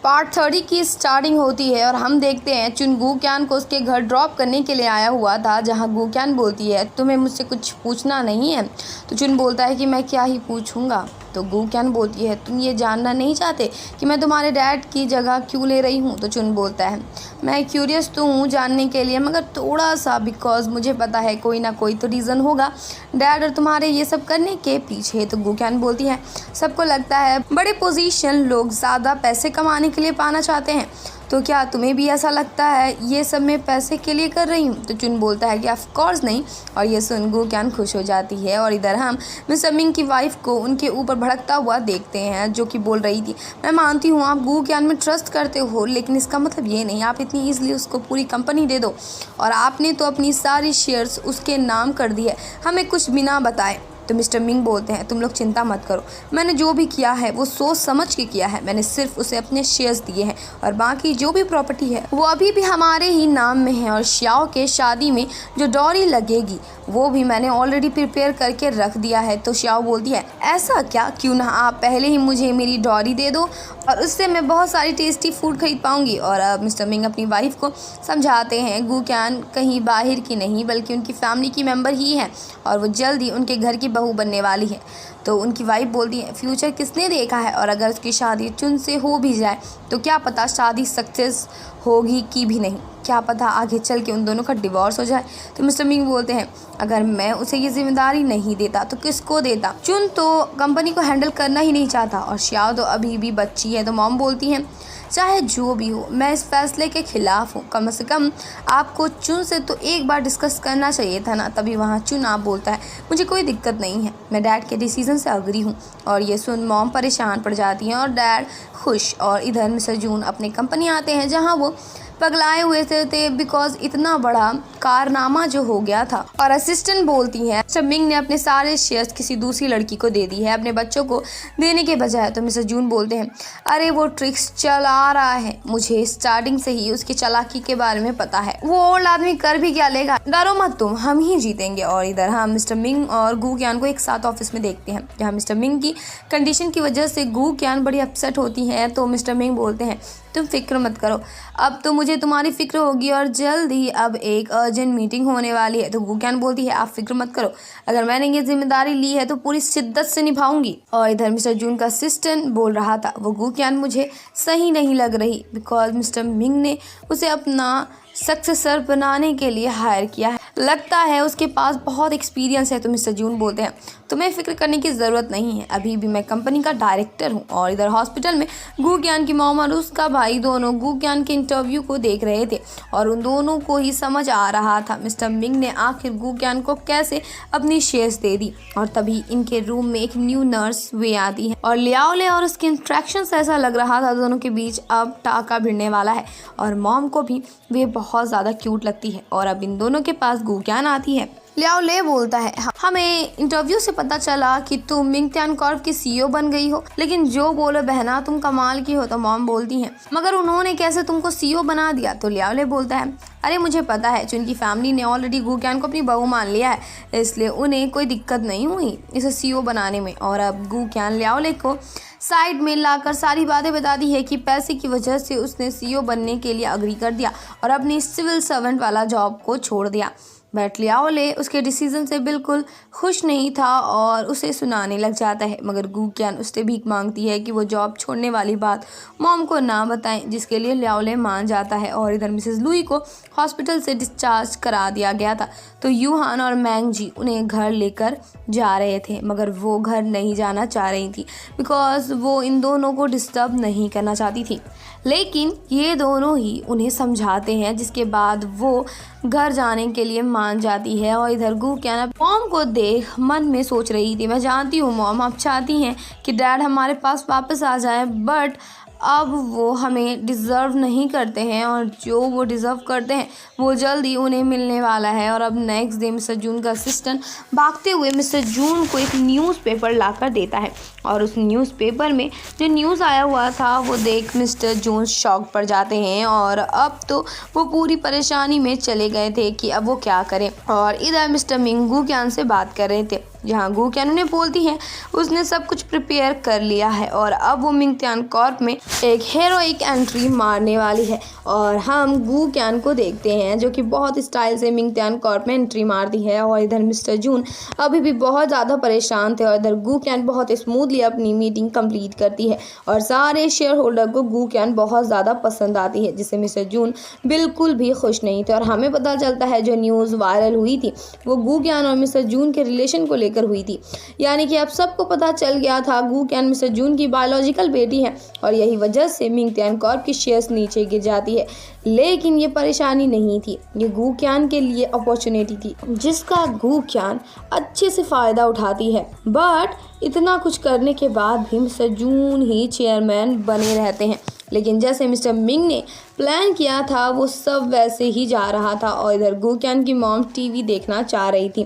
Part 30 की starting होती है और हम देखते हैं चुन गू क्यान को उसके घर ड्रॉप करने के लिए आया हुआ था, जहां गू क्यान बोलती है तुम्हें मुझसे कुछ पूछना नहीं है। तो चुन बोलता है कि मैं क्या ही पूछूंगा। तो गू क्यान बोलती है तुम ये जानना नहीं चाहते कि मैं तुम्हारे डैड की जगह क्यों ले रही हूँ। तो चुन बोलता है मैं क्यूरियस तो हूँ जानने के लिए, मगर थोड़ा सा, बिकॉज मुझे पता है कोई ना कोई तो रीज़न होगा डैड और तुम्हारे ये सब करने के पीछे। तो गू क्यान बोलती है सबको लगता है बड़े पोजीशन लोग ज़्यादा पैसे कमाने के लिए पाना चाहते हैं, तो क्या तुम्हें भी ऐसा लगता है ये सब मैं पैसे के लिए कर रही हूँ। तो चुन बोलता है कि ऑफ कोर्स नहीं। और ये सुन गू क्यान खुश हो जाती है। और इधर हम मिस्टर मिंग की वाइफ को उनके ऊपर भड़कता हुआ देखते हैं, जो कि बोल रही थी मैं मानती हूँ आप गू क्यान में ट्रस्ट करते हो, लेकिन इसका मतलब ये नहीं आप इतनी ईजिली उसको पूरी कंपनी दे दो, और आपने तो अपनी सारी शेयर्स उसके नाम कर दी है हमें कुछ बिना बताए। तो मिस्टर मिंग बोलते हैं तुम लोग चिंता मत करो, मैंने जो भी किया है वो सोच समझ के किया है, मैंने सिर्फ उसे अपने शेयर्स दिए हैं और बाकी जो भी प्रॉपर्टी है वो अभी भी हमारे ही नाम में है, और श्याओ के शादी में जो डॉरी लगेगी वो भी मैंने ऑलरेडी प्रिपेयर करके रख दिया है। तो श्याओ बोलती है ऐसा क्या, क्यों ना आप पहले ही मुझे मेरी डॉरी दे दो और उससे मैं बहुत सारी टेस्टी फूड खरीद पाऊंगी। और अब मिस्टर मिंग अपनी वाइफ को समझाते हैं गू क्यान कहीं बाहर की नहीं बल्कि उनकी फैमिली की मेंबर ही है और वो जल्द ही उनके घर की बहू बनने वाली है। तो उनकी वाइफ बोलती है फ्यूचर किसने देखा है, और अगर उसकी शादी चुन से हो भी जाए तो क्या पता शादी सक्सेस होगी कि भी नहीं, क्या पता आगे चल के उन दोनों का डिवोर्स हो जाए। तो मिस्टर मिंग बोलते हैं अगर मैं उसे ये जिम्मेदारी नहीं देता तो किसको देता, चुन तो कंपनी को हैंडल करना ही नहीं चाहता और श्याओ तो अभी भी बच्ची है। तो मॉम बोलती हैं चाहे जो भी हो मैं इस फैसले के खिलाफ हूँ, कम से कम आपको चुन से तो एक बार डिस्कस करना चाहिए था ना। तभी वहाँ चुन आप बोलता है मुझे कोई दिक्कत नहीं है, मैं डैड के डिसीजन से अग्री हूँ। और ये सुन मॉम परेशान पड़ जाती हैं और डैड खुश। और इधर मिस्टर जून अपनी कंपनी आते हैं जहाँ वो पगलाए हुए थे बिकॉज इतना बड़ा कारनामा जो हो गया था। और असिस्टेंट बोलती है मिस्टर मिंग ने अपने सारे शेयर्स किसी दूसरी लड़की को दे दी है अपने बच्चों को देने के बजाय। तो मिस्टर जून बोलते हैं अरे वो ट्रिक्स चला रहा है, मुझे स्टार्टिंग से ही उसकी चालाकी के बारे में पता है, वो ओल्ड आदमी कर भी क्या लेगा, डरो मत तुम, हम ही जीतेंगे। और इधर हम मिस्टर मिंग और गू क्यान को एक साथ ऑफिस में देखते हैं, जहाँ मिस्टर मिंग की कंडीशन की वजह से गू क्यान बड़ी अपसेट होती है। तो मिस्टर मिंग बोलते हैं तुम फिक्र मत करो, अब तो मुझे तुम्हारी फिक्र होगी और जल्द ही अब एक अर्जेंट मीटिंग होने वाली है। तो गू क्यान बोलती है आप फिक्र मत करो, अगर मैंने ये जिम्मेदारी ली है तो पूरी शिद्दत से निभाऊंगी। और इधर मिस्टर जून का असिस्टेंट बोल रहा था वो गू क्यान मुझे सही नहीं लग रही बिकॉज मिस्टर मिंग ने उसे अपना सक्सेसर बनाने के लिए हायर किया है, लगता है उसके पास बहुत एक्सपीरियंस है। तो मिस्टर जून बोलते हैं तुम्हें फिक्र करने की ज़रूरत नहीं है, अभी भी मैं कंपनी का डायरेक्टर हूँ। और इधर हॉस्पिटल में गू क्यान की मॉम और उसका भाई दोनों गू क्यान के इंटरव्यू को देख रहे थे और उन दोनों को ही समझ आ रहा था मिस्टर मिंग ने आखिर गू क्यान को कैसे अपनी शेयर्स दे दी। और तभी इनके रूम में एक न्यू नर्स वे आती है और लियाओले और उसके इंट्रैक्शन से ऐसा लग रहा था दोनों के बीच अब टाका भिड़ने वाला है। और मॉम को भी वे बहुत ज़्यादा क्यूट लगती है। और अब इन दोनों के पास गू क्यान आती है। लियाओले बोलता है हमें इंटरव्यू से पता चला कि तुम मिंगटियान कॉर्प की सीईओ बन गई हो, लेकिन जो बोलो बहना तुम कमाल की हो। तो मॉम बोलती हैं मगर उन्होंने कैसे तुमको सीईओ बना दिया। तो लियाओले बोलता है अरे मुझे पता है उनकी फैमिली ने ऑलरेडी गू क्यान को अपनी बहू मान लिया है, इसलिए उन्हें कोई दिक्कत नहीं हुई इसे सीईओ बनाने में। और अब गू क्यान लियाओले को साइड में लाकर सारी बातें बता दी है कि पैसे की वजह से उसने सीईओ बनने के लिए अग्री कर दिया और अपनी सिविल सर्वेंट वाला जॉब को छोड़ दिया। बट लियाओले उसके डिसीजन से बिल्कुल खुश नहीं था और उसे सुनाने लग जाता है, मगर गू क्यान उससे भीख मांगती है कि वो जॉब छोड़ने वाली बात मॉम को ना बताएं, जिसके लिए लियाओले मान जाता है। और इधर मिसेस लुई को हॉस्पिटल से डिस्चार्ज करा दिया गया था, तो यूहान और मैंग जी उन्हें घर लेकर जा रहे थे, मगर वो घर नहीं जाना चाह रही थी बिकॉज वो इन दोनों को डिस्टर्ब नहीं करना चाहती थी। लेकिन ये दोनों ही उन्हें समझाते हैं, जिसके बाद वो घर जाने के लिए मान जाती है। और इधर गू क्यान मॉम को देख मन में सोच रही थी मैं जानती हूँ मॉम आप चाहती हैं कि डैड हमारे पास वापस आ जाए, बट अब वो हमें डिज़र्व नहीं करते हैं और जो वो डिज़र्व करते हैं वो जल्द ही उन्हें मिलने वाला है। और अब नेक्स्ट डे मिस्टर जून का असिस्टेंट भागते हुए मिस्टर जून को एक न्यूज़पेपर लाकर देता है और उस न्यूज़पेपर में जो न्यूज़ आया हुआ था वो देख मिस्टर जून शॉक पड़ जाते हैं और अब तो वो पूरी परेशानी में चले गए थे कि अब वो क्या करें। और इधर मिस्टर मिंग गू क्यान से बात कर रहे थे जहाँ गू क्यान उन्हें बोलती है उसने सब कुछ प्रिपेयर कर लिया है और अब वो मिंगत्यान कॉर्प में एक हीरोइक एंट्री मारने वाली है। और हम गू क्यान को देखते हैं जो कि बहुत स्टाइल से मिंगत्यान कॉर्प में एंट्री मारती है। और इधर मिस्टर जून अभी भी बहुत ज़्यादा परेशान थे और इधर गू क्यान बहुत स्मूथली अपनी मीटिंग कंप्लीट करती है और सारे शेयर होल्डर को गू क्यान बहुत ज़्यादा पसंद आती है, जिससे मिस्टर जून बिल्कुल भी खुश नहीं थे। और हमें पता चलता है जो न्यूज़ वायरल हुई थी वो गू क्यान और मिस्टर जून के रिलेशन को लेकर हुई थी, यानी कि अब सबको पता चल गया था गू क्यान मिस्टर जून की बायोलॉजिकल बेटी है और यही वजह से मिंगत्यान कॉर्प की शेयर्स नीचे गिर जाती है। लेकिन ये परेशानी नहीं थी, ये गू क्यान के लिए अपॉर्चुनिटी थी जिसका गू क्यान अच्छे से फ़ायदा उठाती है। बट इतना कुछ करने के बाद भी मिस्टर जून ही चेयरमैन बने रहते हैं। लेकिन जैसे मिस्टर मिंग ने प्लान किया था वो सब वैसे ही जा रहा था और इधर गू क्यान की मॉम टीवी देखना चाह रही थी,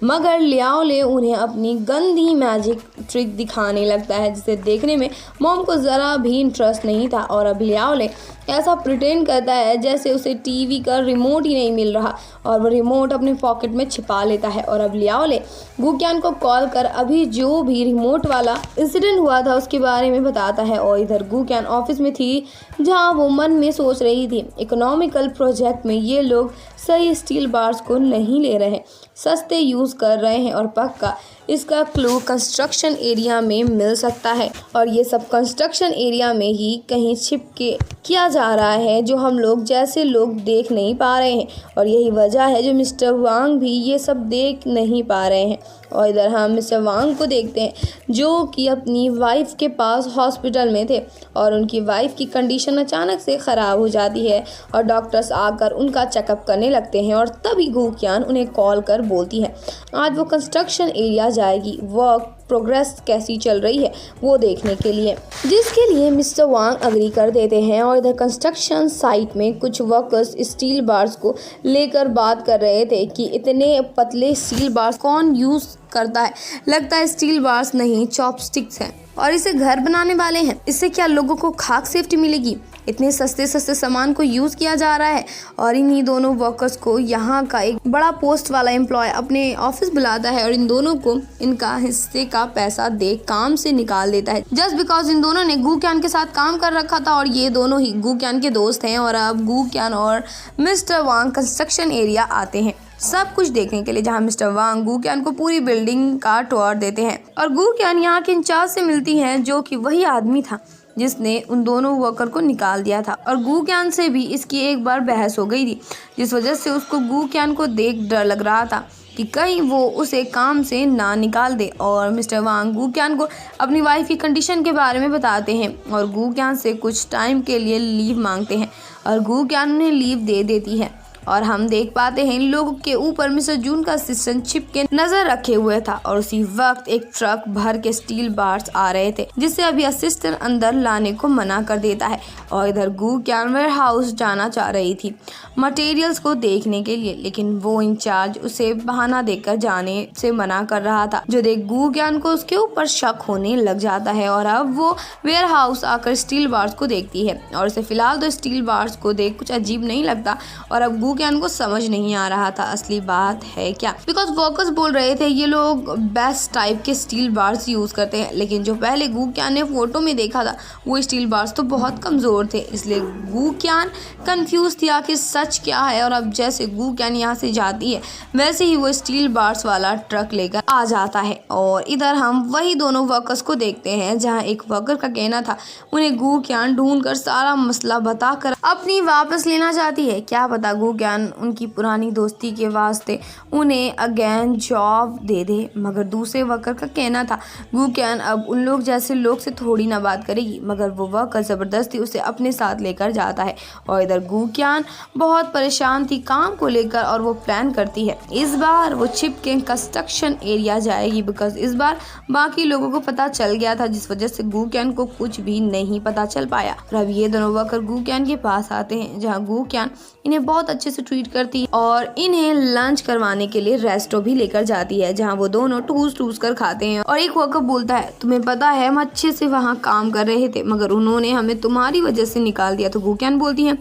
मगर लियाओले उन्हें अपनी गंदी मैजिक ट्रिक दिखाने लगता है जिसे देखने में मॉम को ज़रा भी इंटरेस्ट नहीं था। और अब लियाओले ऐसा प्रिटेंड करता है जैसे उसे टीवी का रिमोट ही नहीं मिल रहा और वो रिमोट अपने पॉकेट में छिपा लेता है। और अब लियाओले गू क्यान को कॉल कर अभी जो भी रिमोट वाला इंसिडेंट हुआ था उसके बारे में बताता है। और इधर गू क्यान ऑफिस में थी जहां वो मन में सोच रही थी इकोनॉमिकल प्रोजेक्ट में ये लोग सही स्टील बार्स को नहीं ले रहे, सस्ते यूज़ कर रहे हैं और पक्का इसका क्लू कंस्ट्रक्शन एरिया में मिल सकता है और ये सब कंस्ट्रक्शन एरिया में ही कहीं छिप के किया जा रहा है जो हम लोग जैसे लोग देख नहीं पा रहे हैं और यही वजह है जो मिस्टर वांग भी ये सब देख नहीं पा रहे हैं। और इधर हम मिस्टर वांग को देखते हैं जो कि अपनी वाइफ के पास हॉस्पिटल में थे और उनकी वाइफ की कंडीशन अचानक से ख़राब हो जाती है और डॉक्टर्स आकर उनका चेकअप करने लगते हैं। और तभी गू क्यान उन्हें कॉल कर बोलती है आज वो कंस्ट्रक्शन एरिया जाएगी, वर्क प्रोग्रेस कैसी चल रही है वो देखने के लिए, जिसके लिए मिस्टर वांग अग्री कर देते हैं। और इधर कंस्ट्रक्शन साइट में कुछ वर्कर्स स्टील बार्स को लेकर बात कर रहे थे कि इतने पतले स्टील बार्स कौन यूज़ करता है, लगता है स्टील बार्स नहीं चॉपस्टिक्स हैं और इसे घर बनाने वाले हैं, इससे क्या लोगों को खाक सेफ्टी मिलेगी, इतने सस्ते सामान को यूज़ किया जा रहा है। और इन्हीं दोनों वर्कर्स को यहाँ का एक बड़ा पोस्ट वाला एम्प्लॉय अपने ऑफिस बुलाता है और इन दोनों को इनका हिस्से का पैसा दे काम से निकाल देता है जस्ट बिकॉज इन दोनों ने गू क्यान के साथ काम कर रखा था और ये दोनों ही गू क्यान के दोस्त हैं। और अब गू क्यान और मिस्टर वांग कंस्ट्रक्शन एरिया आते हैं सब कुछ देखने के लिए, जहां मिस्टर वांग गू क्यान को पूरी बिल्डिंग का टूर देते हैं और गू क्यान यहाँ के इंचार्ज से मिलती हैं जो कि वही आदमी था जिसने उन दोनों वर्कर को निकाल दिया था। और गू क्यान से भी इसकी एक बार बहस हो गई थी जिस वजह से उसको गू क्यान को देख डर लग रहा था कि कहीं वो उसे काम से ना निकाल दे। और मिस्टर वांग गू क्यान को अपनी वाइफ की कंडीशन के बारे में बताते हैं और गू क्यान से कुछ टाइम के लिए लीव मांगते हैं और गू क्यान उन्हें लीव दे देती है। और हम देख पाते हैं इन लोगों के ऊपर मिस्टर जून का असिस्टेंट छिप के नजर रखे हुए था और उसी वक्त एक ट्रक भर के स्टील बार्स आ रहे थे जिससे अभी असिस्टेंट अंदर लाने को मना कर देता है। और इधर गू क्यान वेयर हाउस जाना चाह रही थी मटेरियल्स को देखने के लिए, लेकिन वो इंचार्ज उसे बहाना देकर जाने से मना कर रहा था जो देख गू क्यान को उसके ऊपर शक होने लग जाता है। और अब वो वेयर हाउस आकर स्टील बार्स को देखती है और उसे फिलहाल तो स्टील बार्स को देख कुछ अजीब नहीं लगता और अब गू क्यान को समझ नहीं आ रहा था असली बात है क्या, बिकॉज वर्कर्स बोल रहे थे ये लोग बेस्ट टाइप के स्टील बार्स यूज करते हैं, लेकिन जो पहले गू क्यान ने फोटो में देखा था वो स्टील बार्स तो बहुत कमजोर थे, इसलिए गू क्यान कंफ्यूज था कि सच क्या है। और अब जैसे गू क्यान यहाँ से जाती है वैसे ही वो स्टील बार्स वाला ट्रक लेकर आ जाता है। और इधर हम वही दोनों वर्कर्स को देखते हैं जहाँ एक वर्कर का कहना था उन्हें गू क्यान ढूंढ कर सारा मसला बताकर अपनी वापस लेना चाहती है। क्या पता गू क्यान उनकी पुरानी दोस्ती के वास्ते उन्हें अगेन जॉब दे दे, मगर दूसरे वर्कर का कहना था गू क्यान अब उन लोग जैसे लोग से थोड़ी ना बात करेगी, मगर वो वर्कर ज़बरदस्ती उसे अपने साथ लेकर जाता है। और इधर गू क्यान बहुत परेशान थी काम को लेकर और वो प्लान करती है इस बार वो छिप के कंस्ट्रक्शन एरिया जाएगी, बिकॉज इस बार बाकी लोगों को पता चल गया था जिस वजह से गू क्यान को कुछ भी नहीं पता चल पाया। और अब ये दोनों वर्कर गू क्यान के पास आते हैं जहाँ गू क्यान इन्हें बहुत अच्छे से ट्रीट करती है और इन्हें लंच करवाने के लिए रेस्टो भी लेकर जाती है जहाँ वो दोनों ठूस कर खाते हैं। और एक वर्कर बोलता है तुम्हें पता है हम अच्छे से वहाँ काम कर रहे थे मगर उन्होंने हमें तुम्हारी वजह से निकाल दिया। तो गू क्यान बोलती है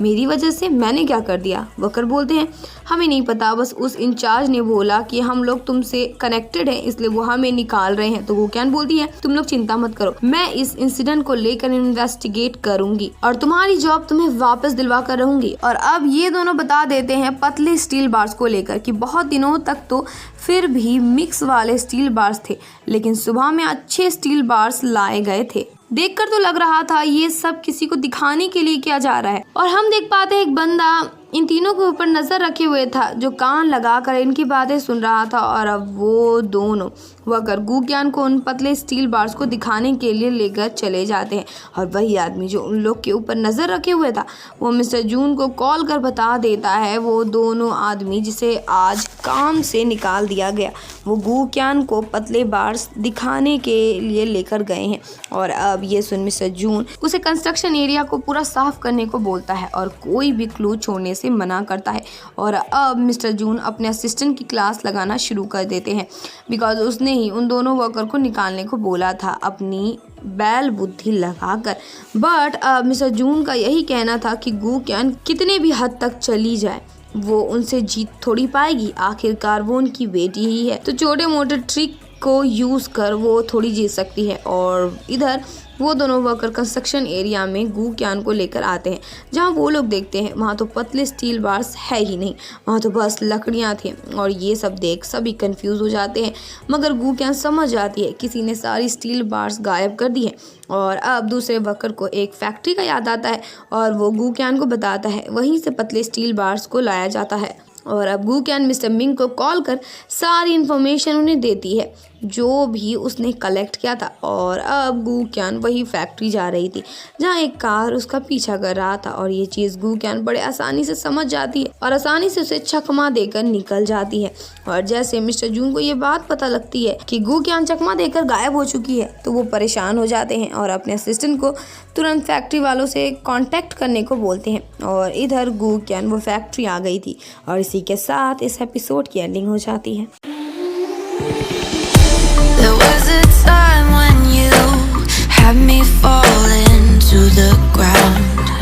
मेरी वजह से? मैंने क्या कर दिया? वर्कर बोलते हैं हमें नहीं पता, बस उस इंचार्ज ने बोला कि हम लोग तुमसे कनेक्टेड हैं इसलिए वो हमें निकाल रहे हैं। तो गुक्यान बोलती है तुम लोग चिंता मत करो, मैं इस इंसिडेंट को लेकर इन्वेस्टिगेट करूंगी और तुम्हारी जॉब तुम्हें वापस दिलवा कर रहूंगी। और अब ये दोनों बता देते हैं पतले स्टील बार्स को लेकर कि बहुत दिनों तक तो फिर भी मिक्स वाले स्टील बार्स थे, लेकिन सुबह में अच्छे स्टील बार्स लाए गए थे। देखकर तो लग रहा था ये सब किसी को दिखाने के लिए किया जा रहा है। और हम देख पाते हैं एक बंदा इन तीनों के ऊपर नजर रखे हुए था जो कान लगाकर इनकी बातें सुन रहा था। और अब वो दोनों वर्कर गुक्यान को उन पतले स्टील बार्स को दिखाने के लिए लेकर चले जाते हैं। और वही आदमी जो उन लोग के ऊपर नजर रखे हुए था वो मिस्टर जून को कॉल कर बता देता है वो दोनों आदमी जिसे आज काम से निकाल दिया गया वो गुक्यान को पतले बार्स दिखाने के लिए लेकर गए हैं। और अब ये सुन मिस्टर जून उसे कंस्ट्रक्शन एरिया को पूरा साफ करने को बोलता है और कोई भी क्लू छोड़ने से मना करता है। और अब मिस्टर जून अपने असिस्टेंट की क्लास लगाना शुरू कर देते हैं बिकॉज उसने ही उन दोनों वर्कर को निकालने को बोला था अपनी बैल बुद्धि लगाकर। बट अब मिस्टर जून का यही कहना था कि गुक्यान कितने भी हद तक चली जाए वो उनसे जीत थोड़ी पाएगी, आखिरकार वो उनकी बेटी ही है, तो छोटे मोटे ट्रिक को यूज़ कर वो थोड़ी जीत सकती है। और इधर वो दोनों वर्कर कंस्ट्रक्शन एरिया में गुक्यान को लेकर आते हैं जहाँ वो लोग देखते हैं वहाँ तो पतले स्टील बार्स है ही नहीं, वहाँ तो बस लकड़ियाँ थी। और ये सब देख सभी कंफ्यूज हो जाते हैं मगर गुक्यान समझ जाती है किसी ने सारी स्टील बार्स गायब कर दी है। और अब दूसरे वर्कर को एक फैक्ट्री का याद आता है और वो गुक्यान को बताता है वहीं से पतले स्टील बार्स को लाया जाता है। और अब गुक्यान मिस्टर मिंग को कॉल कर सारी इन्फॉर्मेशन उन्हें देती है जो भी उसने कलेक्ट किया था। और अब गुक्यान वही फैक्ट्री जा रही थी जहाँ एक कार उसका पीछा कर रहा था और ये चीज़ गुक्यान बड़े आसानी से समझ जाती है और आसानी से उसे चकमा देकर निकल जाती है। और जैसे मिस्टर जून को ये बात पता लगती है कि गुक्यान चकमा देकर गायब हो चुकी है तो वो परेशान हो जाते हैं और अपने असिस्टेंट को तुरंत फैक्ट्री वालों से कांटेक्ट करने को बोलते हैं। और इधर गुक्यान वो फैक्ट्री आ गई थी और इसी के साथ इस एपिसोड की एंडिंग हो जाती है। There was a time when you had me falling to the ground.